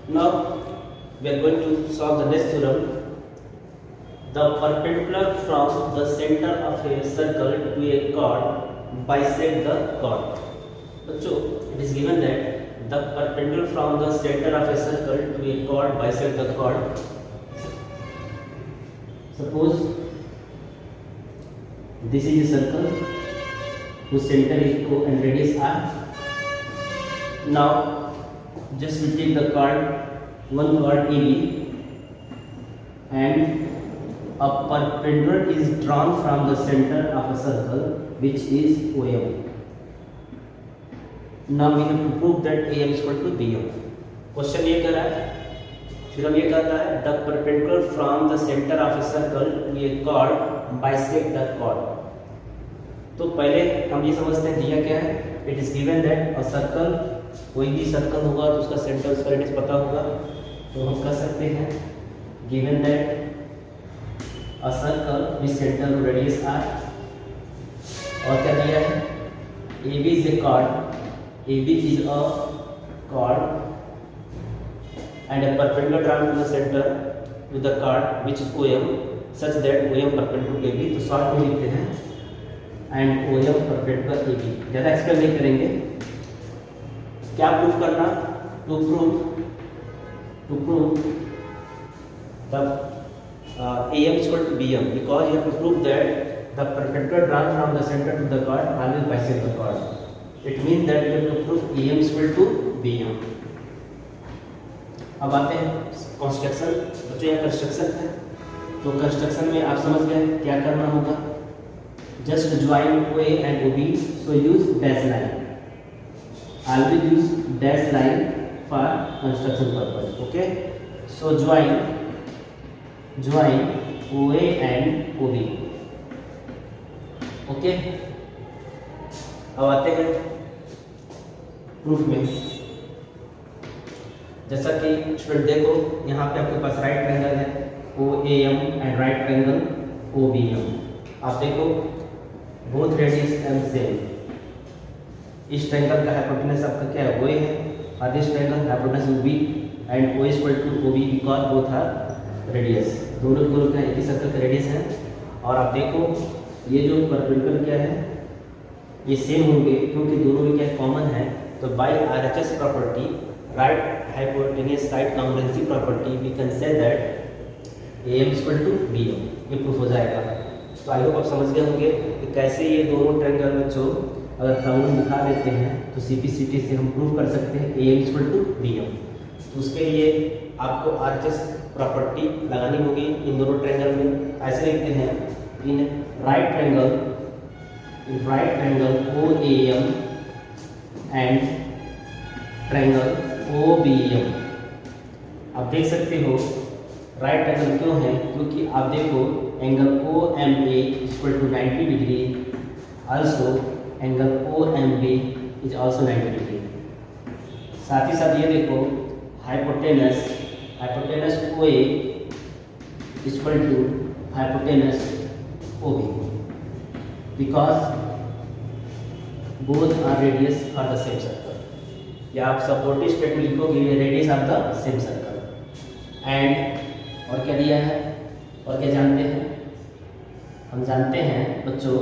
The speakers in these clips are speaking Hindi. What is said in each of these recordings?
Now we are going to solve the next theorem. The perpendicular from the center of a circle to a chord bisect the chord. बच्चों, it is given that the perpendicular from the center of a circle to a chord bisect the chord. Suppose this is a circle whose center is O and radius R. Now just we take the chord, one chord AB, and a perpendicular is drawn from the center of a circle which is OM. Now we have to prove that AM is equal to BM. Question ये कह रहा है, फिर हम ये कहता है the perpendicular from the center of a circle to a chord bisect the chord. तो पहले हम ये समझते हैं दिया क्या है. It is given that a circle, कोई भी सर्कल होगा तो उसका सेंटर, उसका रेडियस पता होगा, तो हम कह सकते हैं given that a circle with center radius r, और क्या दिया है, AB is a chord, AB is a chord and a perpendicular drawn to the center to the chord which is OM such that OM perpendicular to AB. तो शॉर्ट में लिखते हैं and OM perpendicular AB. ज़्यादा एक्सप्लेन नहीं करेंगे. क्या प्रूफ करना, to prove the AM is equal to BM because you have to prove that the perpendicular drawn from the center to the chord always bisect the chord. It means that you have to prove AM is equal to BM. अब आते हैं कंस्ट्रक्शन. बच्चों यह कंस्ट्रक्शन है, तो कंस्ट्रक्शन में आप समझ गए क्या करना होगा. Just join OA and OB, so use dash line. Always use dash line for construction purpose. Okay, so join OA and OB. Okay, अब आते हैं प्रूफ में. जैसा कि स्टूडेंट देखो, यहाँ पे आपके पास राइट ट्रायंगल है OAM and right triangle OBM. आप देखो बोथ रेडियस एम सेम. इस ट्रायंगल का हाइपोटेनस आपका क्या है, OA है, और this triangle hypotenuse OB and O is equal to OB because both are radius. दोनों का एक ही सर्कल का रेडियस है. और आप देखो ये जो परपेंडिकुलर क्या है, ये सेम होंगे क्योंकि दोनों में क्या कॉमन है. तो by RHS property, right hypotenuse side congruency property, we can say that AM is equal to BM. ये प्रूफ हो जाएगा. तो आई होप आप समझ गए होंगे कि कैसे ये दोनों ट्रायंगल में जो अगर ट्रायंगल दिखा देते हैं तो CPCT से हम प्रूव कर सकते हैं AM is equal to BM. तो उसके लिए आपको RHS प्रॉपर्टी लगानी होगी इन दोनों ट्रायंगल में. ऐसे लिखते हैं in right triangle OAM and triangle OBM. आप देख सकते हो राइट एंगल क्यों है, क्योंकि आप देखो angle OMA equal to 90 degree, also angle OMB is also 90 degree. साथ ही साथ ये देखो hypotenuse OA equal to hypotenuse OB because both are radius of the same circle. या आप सपोर्टिव स्टेटमेंट लिखोगे radius of the same circle. And और क्या दिया है, और क्या जानते हैं, हम जानते हैं बच्चों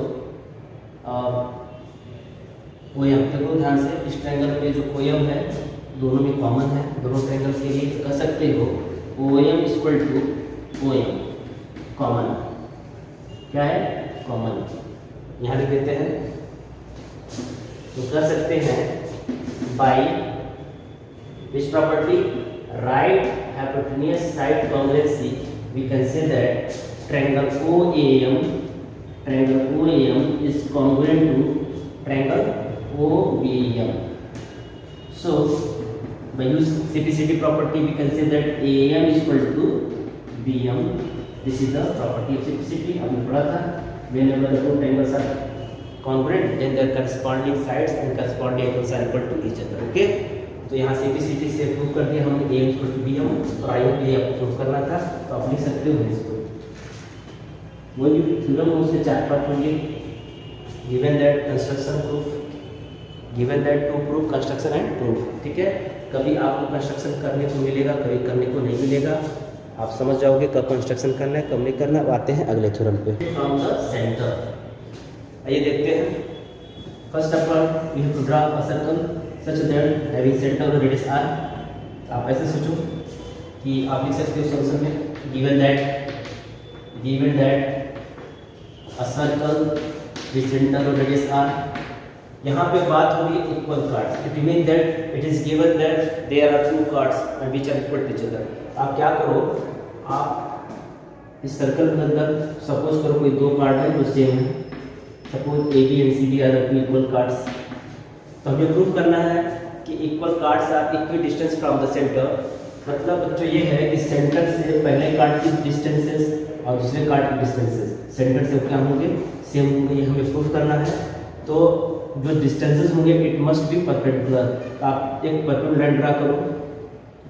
OM. देखो ध्यान से, इस ट्रायंगल पे जो OM है दोनों में कॉमन है. दोनों ट्रायंगल के लिए कह सकते हो OM equal to OM common. क्या है, कॉमन. यहाँ लिख देते हैं. तो कह सकते हैं by which property, right hypotenuse side congruency, we can say that triangle OAM is congruent to triangle OBM. So by use CPCT property, we can say that AM is equal to BM. This is the property of CPCT. हमने पढ़ा था whenever the two triangles are congruent, then their corresponding sides and corresponding angles are equal to each other. Okay? तो यहाँ CPCT से प्रूव कर दिया हमने AM is equal to BM. और आई होप ये आपको प्रूव करना था, तो आप लिख सकते हो इसको. वो जो थ्योरम उसके 4 पार्ट होंगे. Given that construction proof, given that to prove construction and proof, ठीक है। कभी आपको कंस्ट्रक्शन करने को मिलेगा, कभी करने को नहीं मिलेगा, आप समझ जाओगे कब कंस्ट्रक्शन करना है कब नहीं करना। अब आते हैं अगले थ्योरम पे। फ्रॉम द सेंटर, आइए देखते हैं। First of all we have to draw a circle such that having centre और रेडियस आर। आप ऐसे सोचो कि आप लिख सकते हो सॉल्यूशन में given that a circle with centre और रेडियस आर। यहाँ पे बात होगी equal chords. It mean that it is given that there are two chords and which are equal to each other. आप क्या करो, आप इस सर्कल के अंदर सपोज करो कोई दो कार्ड है जो सेम है, suppose A B and C D are two equal chords. तो हमें प्रूव करना है कि equal chords are equal distance from the centre. मतलब बच्चों ये है कि सेंटर से पहले कार्ड की डिस्टेंसेस और दूसरे कार्ड की डिस्टेंसेस सेंटर से क्या होंगे, सेम होंगे। ये हमें प्रूव करना है। तो जो डिस्टेंसेस होंगे इट मस्ट बी परपेंडिकुलर। आप एक परपेंडिकुलर लाइन ड्रा करो,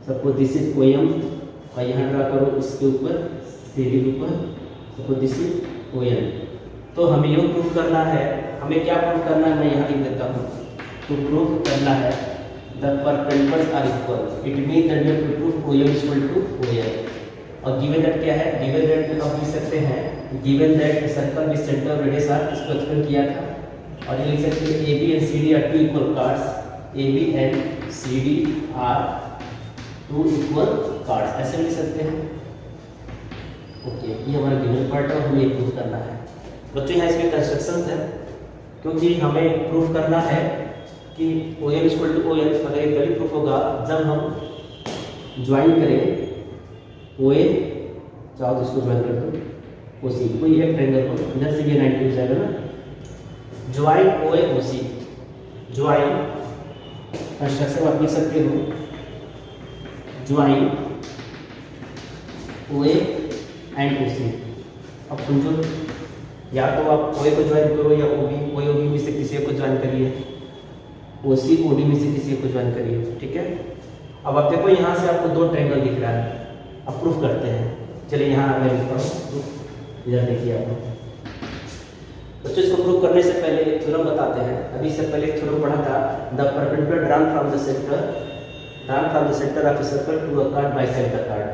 सपोज दिस इज OM, और यहाँ ड्रा करो इसके ऊपर CD के ऊपर, सपोज दिस इज OM। तो हमें ये प्रूव करना है, हमें क्या प्रूव करना है, मैं यहाँ लिख देता हूँ। तो प्रूव करना है the perpendiculars are equal. It mean that we have to prove OM is equal to OM। और गिवन दैट क्या है, गिवन दैट में आप लिख सकते हैं given that circle with centre radius R, इसको एक्सप्लेन किया था। और ये लिख सकते हैं AB and CD are two equal chords, AB and CD are two equal chords, ऐसे लिख सकते हैं। ओके, ये हमारा गिवन पार्ट है, हमें प्रूव करना है। बच्चों यहाँ इसमें कंस्ट्रक्शंस है, क्योंकि हमें प्रूव करना है कि OM इक्वल टू OM। अगर ये तभी प्रूफ होगा जब हम ज्वाइन करें OA, चाहो तो इसको ज्वाइन कर दो OC, कोई एक ट्रायंगल को, इधर से ये 90 हो जाएगा ना। Join OA OC, join construction आप लिख सकते हो, ज्वाइन OA एंड OC। अब समझो, या तो आप OA को ज्वाइन करो या OB में से किसी को ज्वाइन करिए, OC OD में से किसी को ज्वाइन करिए, ठीक है। अब आप देखो यहाँ से आपको दो ट्रायंगल दिख रहा है, अब प्रूफ करते हैं। चलिए यहाँ मैं लिखता हूँ, इधर देखिए आप बच्चों। इसको प्रूव करने से पहले एक थ्योरम बताते हैं। अभी से पहले एक थ्योरम पढ़ा था, the perpendicular drawn from the centre of a circle to a chord by centre chord.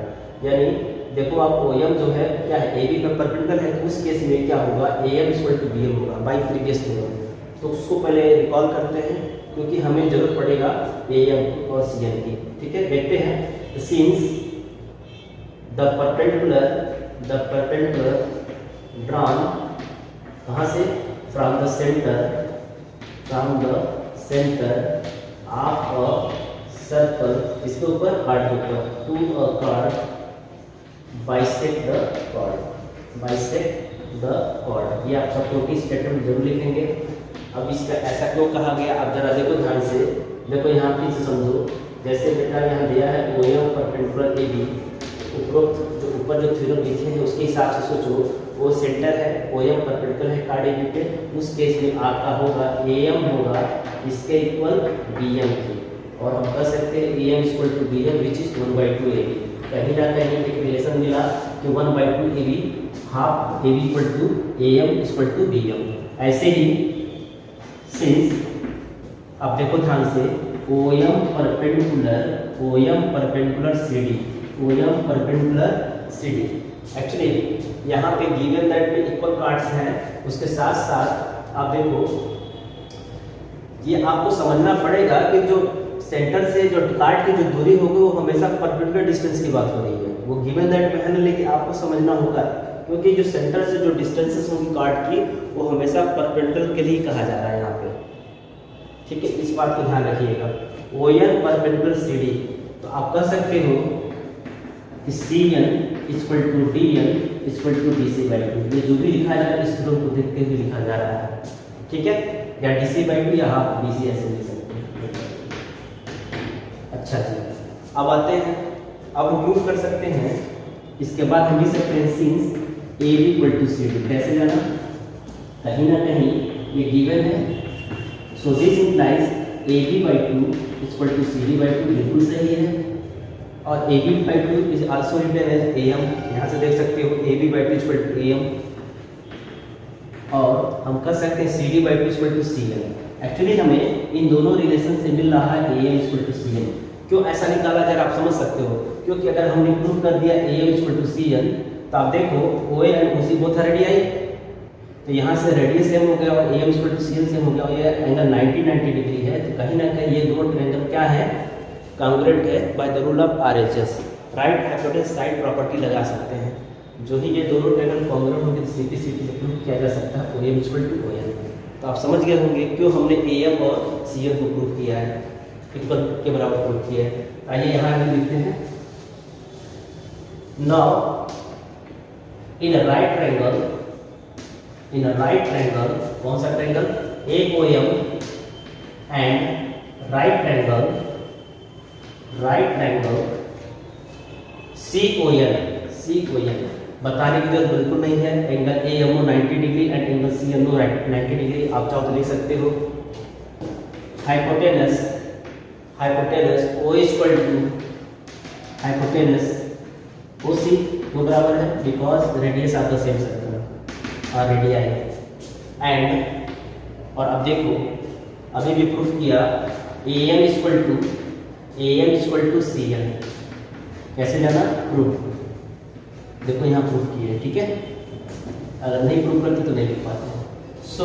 यानी देखो आप OM जो है क्या है, AB पर परपेंडिकुलर है, तो उस केस में क्या होगा, AM इक्वल टू BM होगा बाय प्रीवियस थ्योरम। तो उसको पहले रिकॉल करते हैं, क्योंकि हमें जरूरत पड़ेगा AM और CM की, ठीक है। देखते हैं, सिंस द परपेंडिकुलर ड्रॉन कहाँ से, from the centre of a circle, इसके ऊपर कार्ड के ऊपर, to a chord bisect the chord. ये आप सब नोटिस स्टेटमेंट जरूर लिखेंगे। अब इसका ऐसा क्यों कहा गया, आप जरा देखो ध्यान से, देखो यहाँ फिर से समझो। जैसे बेटा यहाँ दिया है OM परपेंडिकुलर AB, उपरोक्त जो ऊपर जो थ्योरम लिखे हैं उसके हिसाब से सोचो, वो सेंटर है, OM परपेंडिकुलर है कार्ड AB पे, उस केस में आपका होगा AM होगा इसके इक्वल BM की। और हम कह सकते हैं AM equal to BM which is 1/2 AB। कहीं ना कहीं एक रिलेशन मिला कि 1/2 AB, half AB equal to AM equal to BM। ऐसे ही सिंस आप देखो ध्यान से, OM परपेंडिकुलर CD, एक्चुअली यहाँ पे गिवन दैट में इक्वल कार्ड्स हैं, उसके साथ साथ आप देखो ये आपको समझना पड़ेगा कि जो सेंटर से जो कार्ड की जो दूरी होगी वो हमेशा परपेंडिकुलर डिस्टेंस की बात हो रही है। वो गिवन दैट में है ना, लेकिन आपको समझना होगा, क्योंकि जो सेंटर से जो डिस्टेंसेस होंगी कार्ड की वो हमेशा परपेंडिकुलर के लिए कहा जा रहा है यहाँ पे, ठीक है। इस बात को ध्यान रखिएगा। OM परपेंडिकुलर CD, तो आप कह सकते हो कि CN equal to DN equal to DC/2। ये जो भी लिखा जा रहा है इस थ्योरम को देखते हुए लिखा जा रहा है, ठीक है। या DC/2 या हाफ DC ऐसे लिख सकते हैं। अच्छा जी, अब आते हैं, अब हम प्रूव कर सकते हैं। इसके बाद हम लिख सकते हैं since AB equal to CD। कैसे जाना, कहीं ना कहीं ये गिवन है, so this implies AB/2 equal to CD/2, बिल्कुल सही है। और AB/2 is also written as AM, यहाँ से देख सकते हो AB/2 इक्वल टू AM। और हम कर सकते हैं CD/2 equal to CN। Actually हमें इन दोनों रिलेशन से मिल रहा है A M equal to C N. क्यों ऐसा निकाला अगर आप समझ सकते हो, क्योंकि अगर हमने प्रूव कर दिया A M equal to C N, तो आप देखो O A and O C both radii, तो यहाँ से रेडियस सेम हो गया और A M equal to C N same हो गया और ये एंगल 90 डिग्री है। तो कहीं ना कहीं ये दोनों ट्रायंगल क्या है, कांग्रुएंट है by the rule of RHS, right hypotenuse side property लगा सकते हैं। जो ही ये दोनों ट्रायंगल कांग्रुएंट होंगे तो सीपीसीटी से प्रूव किया जा सकता है O M equal to O N. तो आप समझ गए होंगे क्यों हमने ए एम और सी एम को प्रूव किया है, इक्वल के बराबर प्रूव किया है। आइए यहाँ भी लिखते हैं, now in a right triangle, in a right triangle, कौन सा triangle, A O M and right triangle, right triangle C O N, C O N बताने की जरूरत बिल्कुल नहीं है। Angle A M O 90 degree and angle C M O 90 degree, आप चाहो तो लिख सकते हो। Hypotenuse, hypotenuse O equal to hypotenuse O C वो बराबर है because radius of the same circle और रेडियाई एंड, और अब देखो अभी भी प्रूफ किया A M equal to C N. कैसे जाना, प्रूफ, देखो यहाँ प्रूफ किए, ठीक है। अगर नहीं प्रूफ करते तो नहीं लिख पाते। So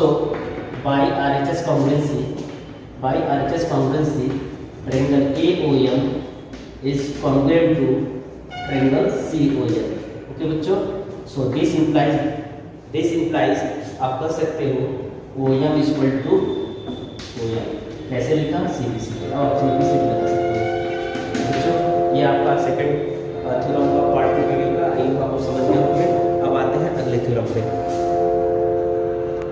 by RHS congruency, by RHS congruency triangle A O M is congruent to triangle C O N. Okay बच्चों, सो दिस इंप्लाइज आप कर सकते हो O M equal to O N. कैसे लिखा, सी बी सी और सी बी सी लिख सकते हो बच्चों। ये आपका सेकंड थ्योरम का पार्ट 2 वीडियो का, आई होप आप समझ गए होंगे। अब आते हैं अगले थ्योरम पे।